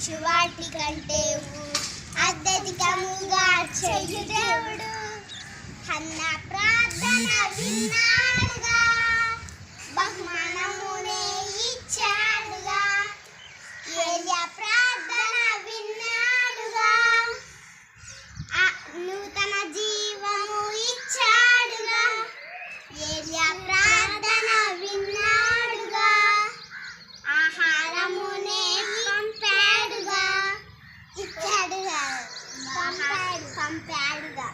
ఆశించు వాటి కంటే అత్యధికముగా చెయ్యు దేవుడు. అన్న ప్రార్థన విన్నాడుగా, బహుమానమునే ఇచ్చాడుగా. ఏలియా ప్రార్థన విన్నాడుగా, నూతన జీవము ఇచ్చాడుగా. ఏలియా ప్రార్థన విన్నాడుగా, ఆహారమునే పంపాడుగా. ఇచ్చాడుగా, పంపాడుగా.